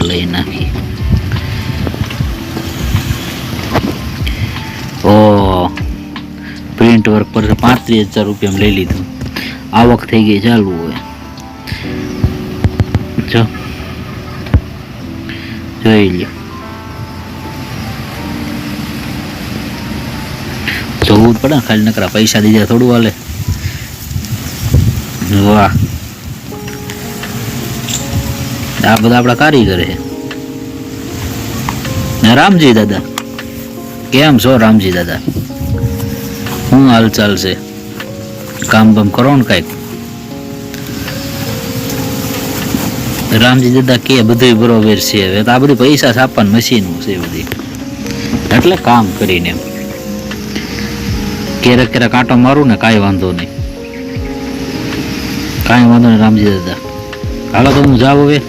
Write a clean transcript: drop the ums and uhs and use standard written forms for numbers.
લઈ નાખી. ઓ print work પર 35,000 રૂપિયા લઈ લીધું. આવક થઈ ગઈ ચાલુ હોય. જો જોઈ લ્યો, જોવું જ પડે ખાલી નકરા પૈસા દીધા થોડું હાલે. વાહ, આ બધા આપણા કારીગર છે. રામજી દાદા, કેમ છો રામજી દાદા? શું હાલચાલ છે? કામ બામ કરો ને કઈક. રામજી દાદા કે બધું બરોબર છે. હવે તો આ બધું પૈસા છાપવાનું મશીન છે બધી, એટલે કામ કરીને એમ ક્યારેક ક્યારેક આંટો મારું ને કાંઈ વાંધો નહીં, કાંઈ વાંધો નહીં રામજી દાદા. હાલો તો હું જાઉં હવે.